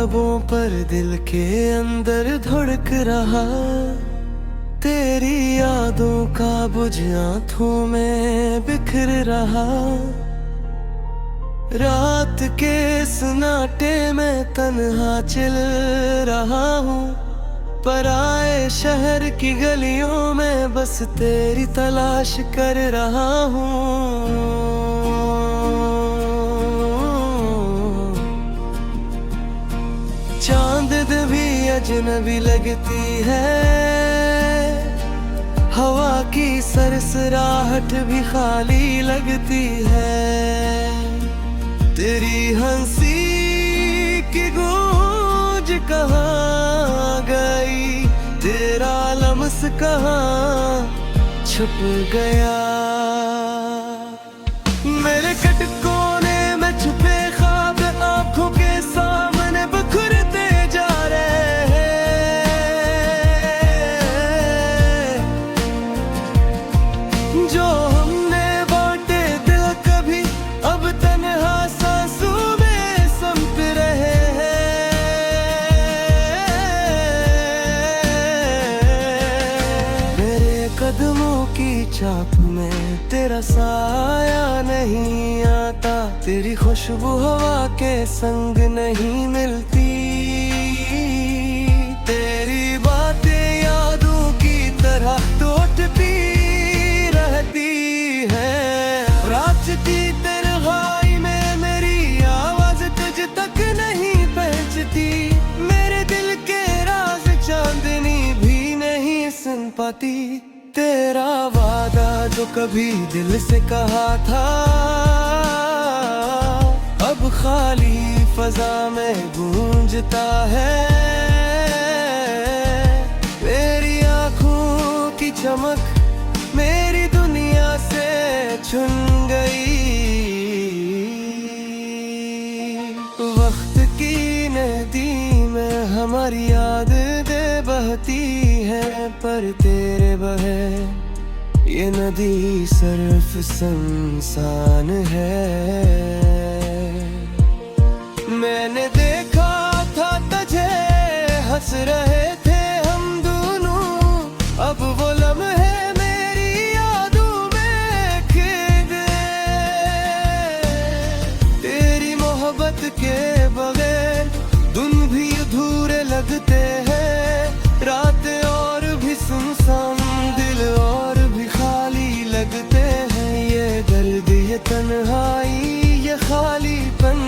लबों पर दिल के अंदर धड़क रहा, तेरी यादों का बुझ आँखों में बिखर रहा। रात के सन्नाटे में तन्हा चल रहा हूँ, पराए शहर की गलियों में बस तेरी तलाश कर रहा हूँ। चांद भी अजनबी लगती है, हवा की सरसराहट भी खाली लगती है। तेरी हंसी की गूंज कहाँ गई, तेरा लम्स कहाँ छुप गया। मेरे कटकोने में छुपे ख्वाब आंखों के सामने बिखरते जा रहे हैं। जो हमने बांटे दिल कभी अब तन्हा सांसों में समट रहे हैं। मेरे कदमों की चाप में तेरा साया नहीं आता, तेरी खुशबू हवा के संग नहीं मिलती। तेरी बातें यादों की तरह टूटती रहती है। रात की तन्हाई में मेरी आवाज तुझ तक नहीं पहुंचती, मेरे दिल के राज चांदनी भी नहीं सुन पाती। तेरा वादा जो कभी दिल से कहा था, अब खाली फजा में गूंजता है। मेरी आँखों की चमक मेरी दुनिया से छुन गई। वक्त की नदी में हमारी यादें बहती है, पर तेरे बगैर ये नदी सिर्फ सुनसान है। मैंने देखा था तुझे, हंस रहे थे हम दोनों, अब वो लम्हे मेरी यादों में खिल गए। तेरी मोहब्बत के बगैर दिन भी अधूरे लगते हैं, रात और भी सुनसान, दिल और भी खाली लगते हैं। ये दर्द, ये तन्हाई, ये खालीपन,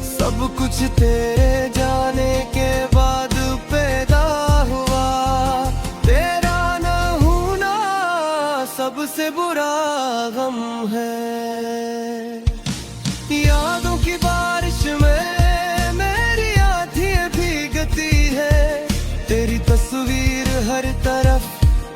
सब कुछ तेरे जाने के बाद पैदा हुआ। तेरा न होना सबसे बुरा गम है। यादों की बारिश में मेरी आँखें भीगती है, तेरी तस्वीर हर तरफ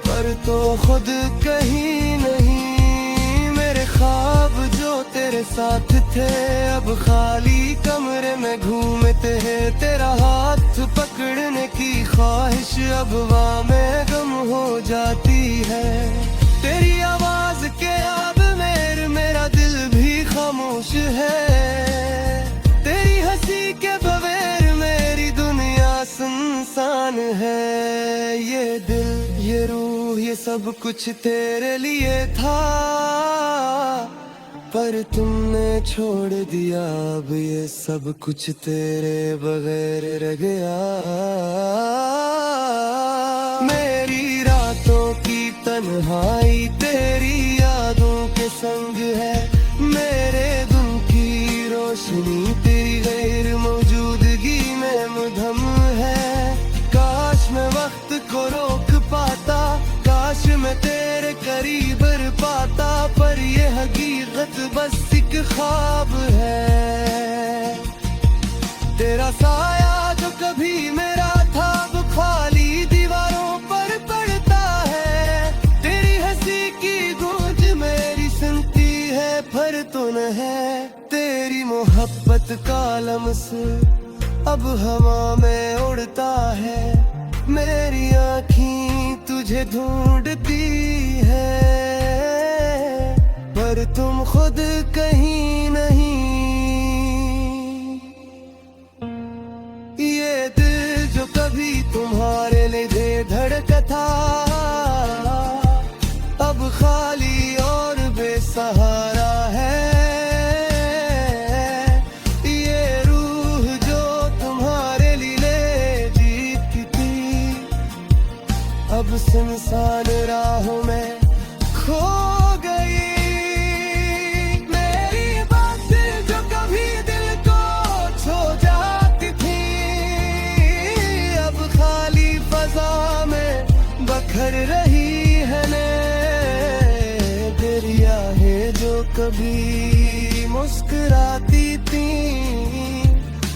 पर तो खुद कहीं नहीं। मेरे ख्वाब जो तेरे साथ थे अब खाली कमरे में घूमते हैं। तेरा हाथ पकड़ने की ख्वाहिश अब वहाँ में गम हो जाती है। तेरी आवाज के अब मेरा दिल भी खामोश है। तेरी हंसी के बगैर मेरी दुनिया सुनसान है। ये दिल, ये रूह, ये सब कुछ तेरे लिए था, पर तुमने छोड़ दिया अब ये सब कुछ तेरे बगैर रह गया। मेरी रातों की तन्हाई तेरी यादों के संग है, मेरे दिन की रोशनी तेरी गैर मौजूदगी में मुधम है। काश मैं वक्त को रोक पाता, काश मैं तेरे करीब रह पाता, पर ये हकीकत बस एक ख्वाब है। तेरा साया जो कभी मेरा था वो खाली दीवारों पर पड़ता है। तेरी हंसी की गूंज मेरी सुनती है, पर तू न है। तेरी मोहब्बत का लम्स अब हवा में उड़ता है। मेरी आँखें तुझे ढूंढती है, पर तुम खुद कहीं नहीं। सहारा है ये रूह जो तुम्हारे लिए जीती थी, अब सुनसान राहों में खो गई। मेरी बात जो कभी दिल को छू जाती थी, अब खाली फजा में बखर रही है ने। तेरी आहें जो कभी मुस्कुराती थी,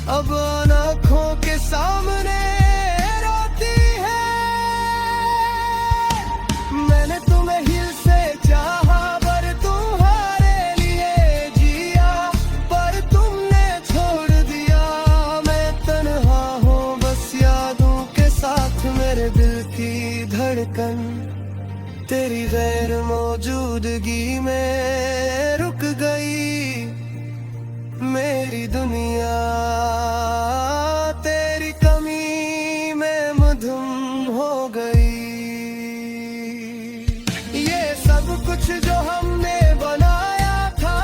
अब आँखों के सामने रोती है। मैंने तुम्हें हिल से चाहा पर तुम्हारे लिए जिया, पर तुमने छोड़ दिया। मैं तन्हा हूँ बस यादों के साथ, मेरे दिल की धड़कन तेरी गैर मौजूदगी में रुक गई। मेरी दुनिया तेरी कमी में मधुम हो गई। ये सब कुछ जो हमने बनाया था,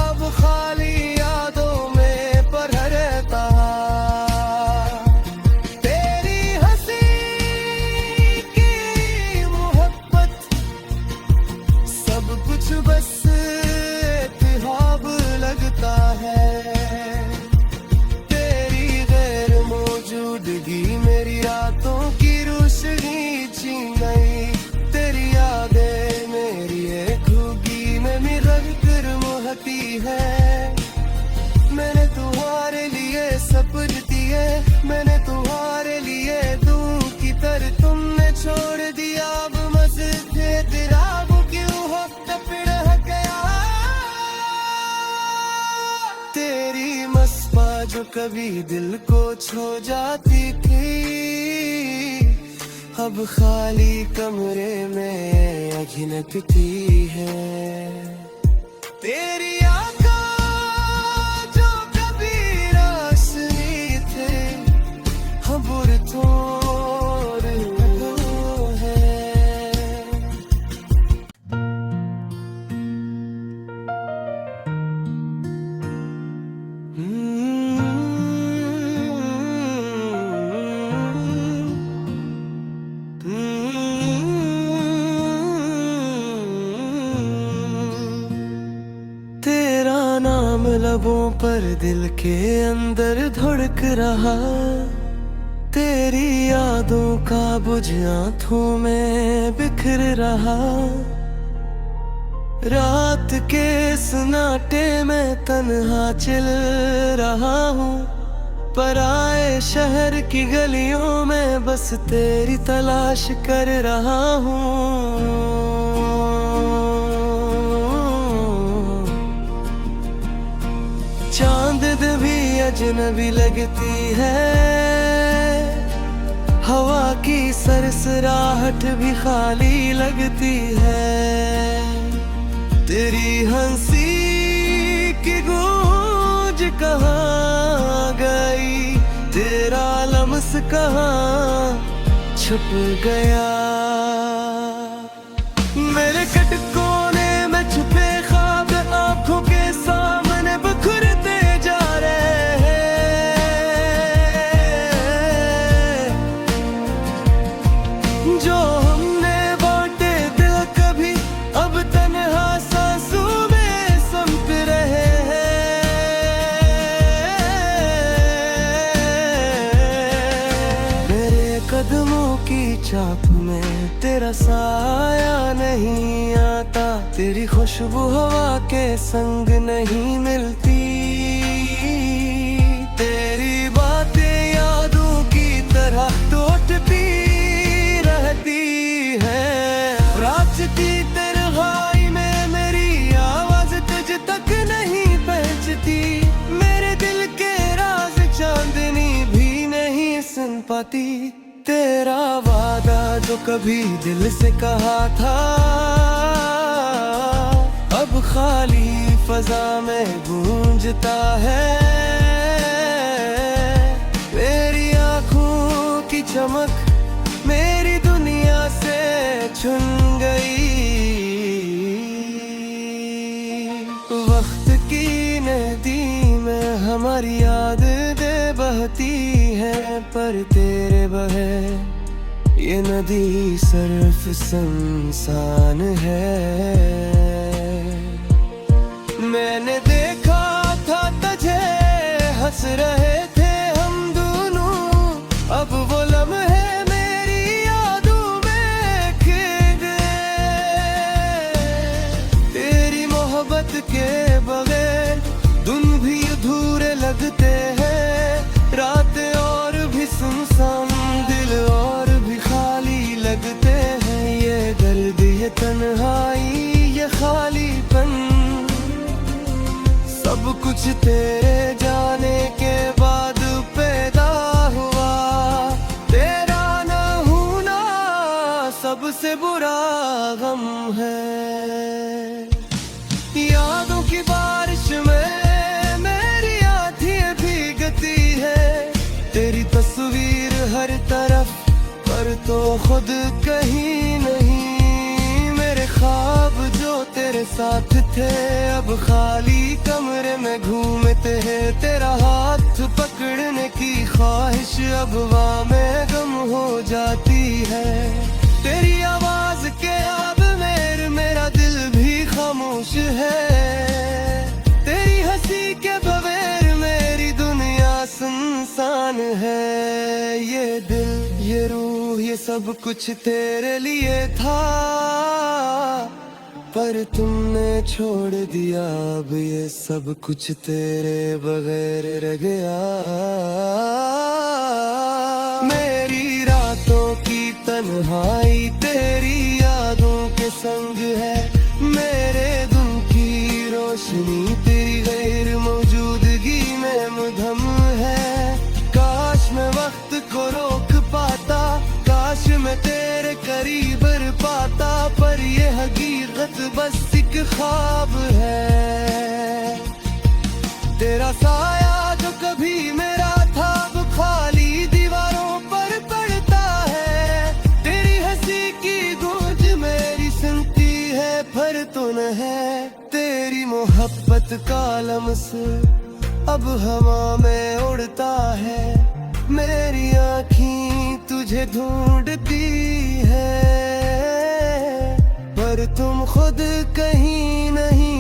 अब खाली यादों में पड़ा रहता। तेरी हंसी की मोहब्बत सब कुछ बस लगता है। तेरी गैर मौजूदगी मेरी रातों की रोशनी छीन गई। तेरी यादें मेरी एक खूगी में मिलकर कर मोहती है। मैंने तुम्हारे लिए सब्र दिए, मैंने तुम्हारे लिए दूं की तरह तुमने छोड़ दिया। अब मज़े तेरा वो क्यों हो तपड़ गया। तेरी मस्पा जो कभी दिल को छू जाती थी, अब खाली कमरे में अघिनकती है। तेरी आँखों जो कभी रोशनी थे, अब बुरतोर है। तेरा नाम लबों पर दिल के अंदर धड़क रहा। तेरी यादों का बुझ आँखों में बिखर रहा। रात के सन्नाटे में तन्हा चल रहा हूँ, पराए शहर की गलियों में बस तेरी तलाश कर रहा हूँ। चांद भी अजनबी लगती है, हवा की सरसराहट भी खाली लगती है। तेरी हंसी की गूंज कहाँ गई, तेरा लम्स कहाँ छुप गया। मेरे कटकोने में छुपे ख्वाब आंखों के सामने बिखरते जा रहे हैं। जो हमने बांटे दिल कभी अब तन्हा सांसों में समट रहे हैं। मेरे कदमों की चाप में तेरा साया नहीं आता, तेरी खुशबू हवा के संग नहीं मिलती। तेरी बातें यादों की तरह टूटती रहती है। रात की तन्हाई में मेरी आवाज तुझ तक नहीं पहुंचती। मेरे दिल के राज चांदनी भी नहीं सुन पाती। तेरा वादा जो कभी दिल से कहा था, अब खाली फजा में गूंजता है। मेरी आँखों की चमक मेरी दुनिया से छुन गई। पर तेरे बगैर ये नदी सिर्फ सुनसान है। मैंने देखा था तुझे, हंस रहे थे हम दोनों, अब वो लम्हे मेरी यादों में खिल गए। तेरी मोहब्बत के बगैर दिन भी अधूरे लगते हैं, रात और भी सुनसान, दिल और भी खाली लगते हैं। ये दर्द, ये तन्हाई, ये खालीपन, सब कुछ तेरे जाने के बाद पैदा हुआ। तेरा न होना सबसे बुरा गम है। यादों की बारिश में मेरी आँखें भीगती है, तेरी तस्वीर हर तरफ पर तो खुद कहीं नहीं। मेरे ख्वाब जो तेरे साथ थे अब खाली कमरे में घूमते हैं। तेरा हाथ पकड़ने की ख्वाहिश अब वहाँ में गम हो जाती है। तेरी आवाज के अब मेरा दिल भी खामोश है। तेरी हंसी के बगैर मेरी दुनिया सुनसान है। ये दिल, ये रूह, ये सब कुछ तेरे लिए था, पर तुमने छोड़ दिया। अब ये सब कुछ तेरे बगैर रह गया। मेरी रातों की तन्हाई तेरी यादों के संग है। मेरे दिन की रोशनी तेरी गैर मौजूदगी में मुधम है। काश मैं वक्त को रोक पाता, काश मैं तेरे करीब रह पाता, पर ये हकीकत बस एक ख्वाब है। तेरा साया जो कभी मेरा था वो खाली दीवारों पर पड़ता है। तेरी हंसी की गूंज मेरी सुनती है, पर तू न है। तेरी मोहब्बत का लम्स अब हवा में उड़ता है। मेरी आँखें तुझे ढूंढती है, पर तुम खुद कहीं नहीं।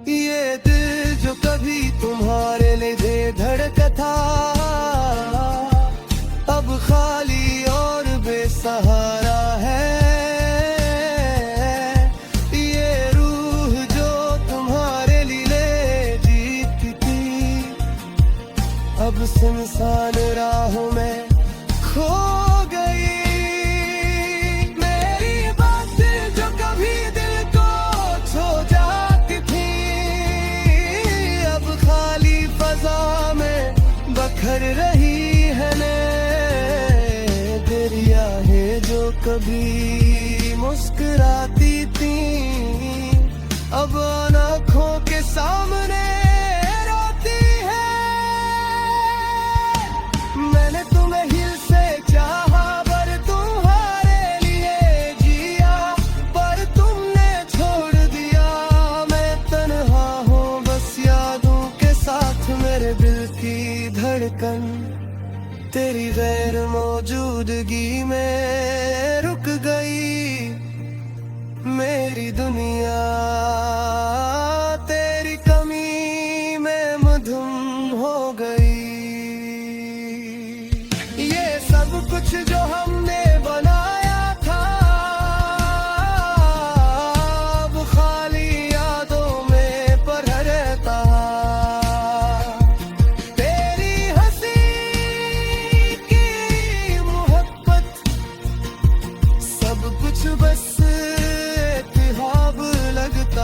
ये दिल जो कभी तुम्हारे लिए धड़का था, अब खाली और बेसहारा है। ये रूह जो तुम्हारे लिए जीती थी, अब सुनसान राहों में खो गई। मेरी बात जो कभी दिल को छू जाती थी, अब खाली फजा में बखर रही है। दरिया है जो कभी मुस्कुराती थी, अब आँखों के सामने रोती है। मैंने तुम्हें हिल से चाहा, पर तुम्हारे लिए जिया, पर तुमने छोड़ दिया। मैं तन्हा हूँ बस यादों के साथ, मेरे दिल की धड़कन तेरी गैर मौजूदगी में रुक गई। मेरी दुनिया तेरी कमी में मधुम हो गई। ये सब कुछ जो हमने बनाया था, वो खाली यादों में पर रहता। तेरी हंसी की मोहब्बत सब कुछ बस ख्वाब लगता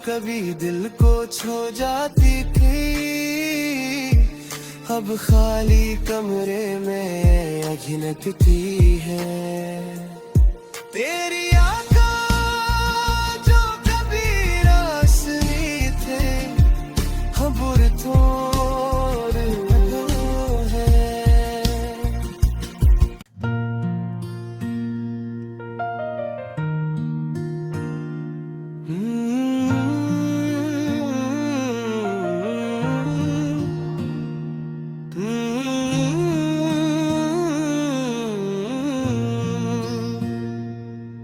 कभी दिल को छू जाती थी, अब खाली कमरे में अघिनकती है। तेरी आँखों जो कभी रोशनी थे, अब थोड़ है।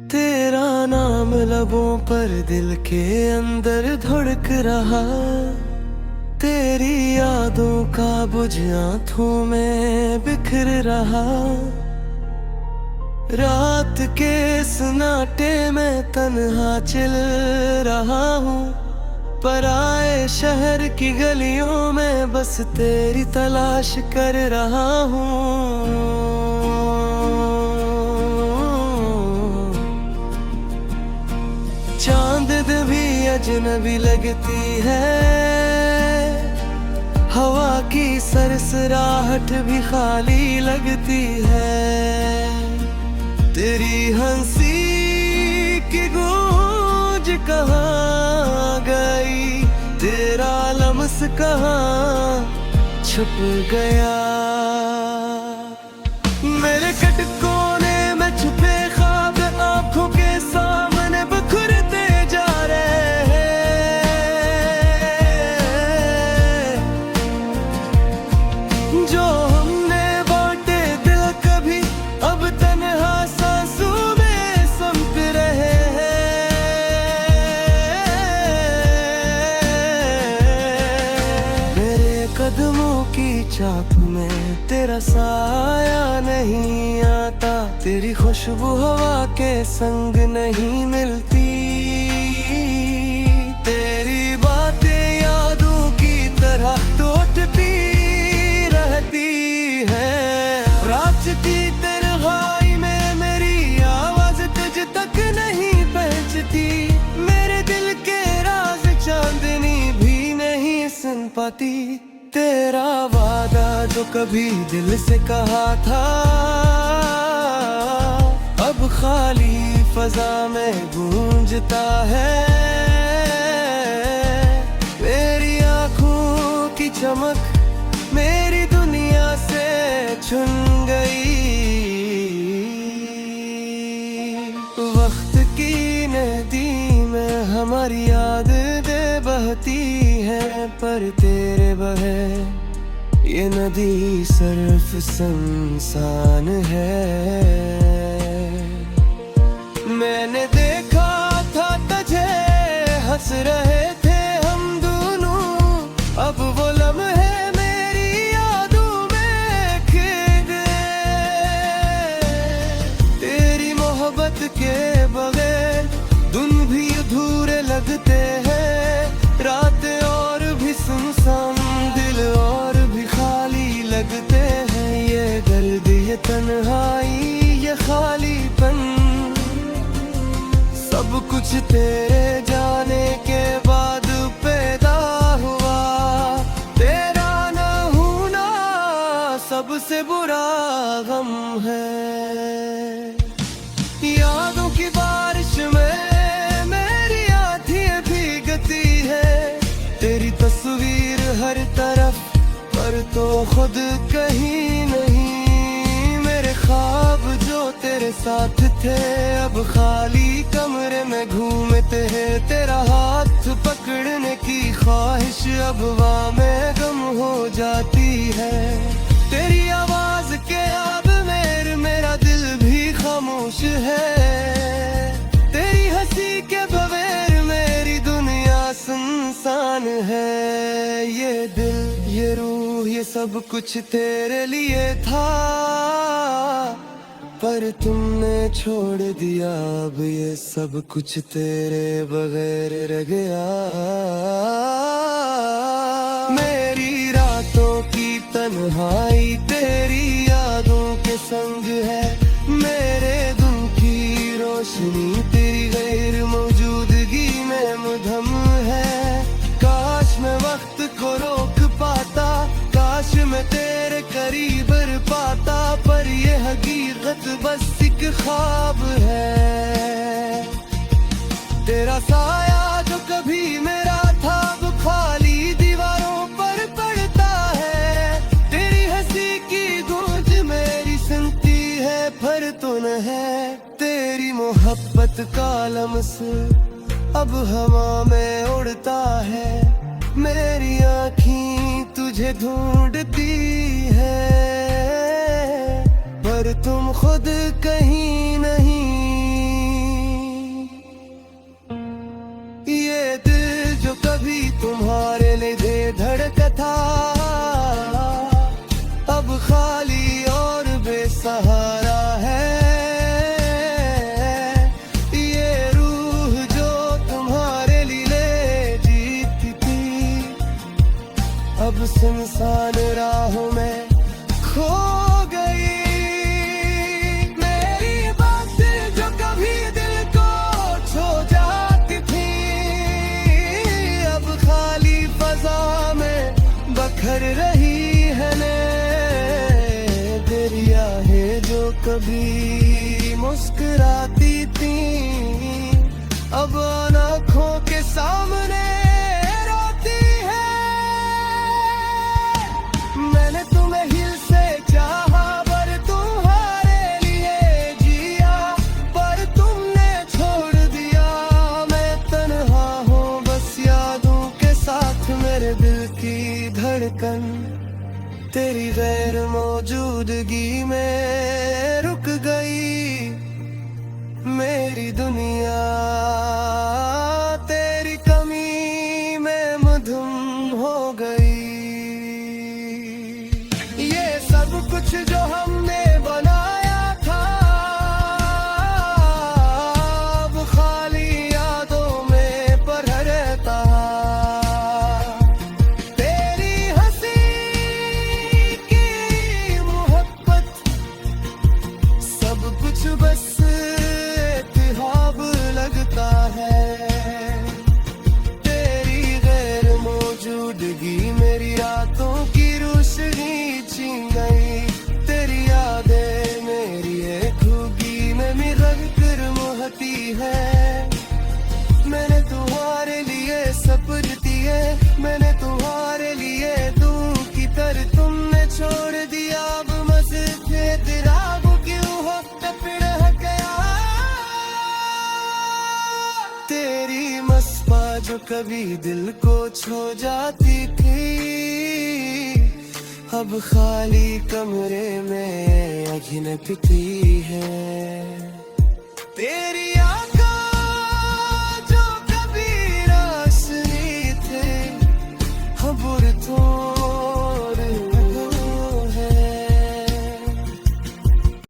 तेरा नाम लबों पर दिल के अंदर धड़क रहा, तेरी यादों का बुझ आँखों में बिखर रहा। रात के सन्नाटे में तन्हा चल रहा हूँ, पराए शहर की गलियों में बस तेरी तलाश कर रहा हूँ। चांद भी अजनबी लगती है, हवा की सरसराहट भी खाली लगती है। तेरी हंसी की गूंज कहाँ गई, तेरा लम्स कहाँ छुप गया। मेरे कटकोने में छुपे ख्वाब आंखों के सामने बिखरते जा रहे हैं। जो हमने बांटे दिल कभी अब तन्हा सांसों में समट रहे हैं। मेरे कदमों की चाप में तेरा साया नहीं आता, तेरी खुशबू हवा के संग नहीं मिलती। तेरी बातें यादों की तरह टूटती रहती है। रात की तन्हाई में मेरी आवाज तुझ तक नहीं पहुंचती, मेरे दिल के राज चांदनी भी नहीं सुन पाती। तेरा वादा जो कभी दिल से कहा था, अब खाली फजा में गूंजता है। मेरी आँखों की चमक मेरी दुनिया से छुन गई। वक्त की नदी में हमारी याद दे बहती है, पर तेरे बगैर ये नदी सिर्फ सुनसान है। मैंने देखा था तुझे, हंस रहे थे हम दोनों, अब वो लम्हे मेरी यादों में खिल गए। तेरी मोहब्बत के बगैर दिन भी अधूरे लगते हैं, रात और भी सुनसान, दिल और भी खाली लगते हैं। ये दर्द, ये तन्हाई, ये खालीपन, सब कुछ तेरे जाने के बाद पैदा हुआ। तेरा न होना सबसे बुरा गम है। यादों की बारिश में मेरी आँखें भीगती है, तेरी तस्वीर हर तरफ पर तो खुद कहीं नहीं। मेरे ख्वाब जो तेरे साथ थे अब खाली कमरे में घूमते हैं। तेरा हाथ पकड़ने की ख्वाहिश अब वहाँ में गम हो जाती है। तेरी आवाज के अब मेरा दिल भी खामोश है। तेरी हंसी के बगैर मेरी दुनिया सुनसान है। ये दिल, ये रूह, ये सब कुछ तेरे लिए था, पर तुमने छोड़ दिया अब ये सब कुछ तेरे बगैर रह गया। मेरी रातों की तन्हाई तेरी यादों के संग है, मेरे दिन की रोशनी तेरी गैर मौजूदगी में मुधम है। हकीकत बस एक ख्वाब है। तेरा साया जो कभी मेरा था वो खाली दीवारों पर पड़ता है। तेरी हंसी की गूंज मेरी सुनती है पर तूने है। तेरी मोहब्बत का लम्स अब हवा में उड़ता है। मेरी आँखें तुझे ढूंढती है पर तुम खुद कहीं नहीं। ये दिल जो कभी तुम्हारे लिए धड़का था अब खाली और बेसहारा है। ये रूह जो तुम्हारे लिए जीती थी अब सुनसान राहों में खो गई। मेरी बात जो कभी दिल को छू जाती थी अब खाली फजा में बखर रही है ने। तेरी आहें जो कभी मुस्कुराती थी अब आँखों के सामने रोती है। मैंने तुम्हें हिल से चाहा पर तुम्हारे लिए जिया पर तुमने छोड़ दिया। मैं तन्हा हूँ बस यादों के साथ मेरे दिल की धड़कन तेरी गैर मौजूदगी में रुक गई। मेरी दुनिया तेरी कमी में मधुम हो गई। ये सब कुछ जो हमने बनाया था अब खाली यादों में पड़ा रहता। तेरी हंसी की मोहब्बत सब कुछ बस ख्वाब लगता है। तेरी गैर मौजूदगी मेरी रातों की रोशनी छीन गई। तेरी यादें मेरी एक खूबी में मिलकर कर मोहती है। मैंने तुम्हारे लिए सब्र दिए मैंने तुम्हारे लिए दूं की तरह तुमने छोड़ दिया। अब मज़े तेरा वो क्यों हो टपड़ गया। तेरी मस्पा जो कभी दिल को छू जाती थी अब खाली कमरे में अघिन पिती है। तेरी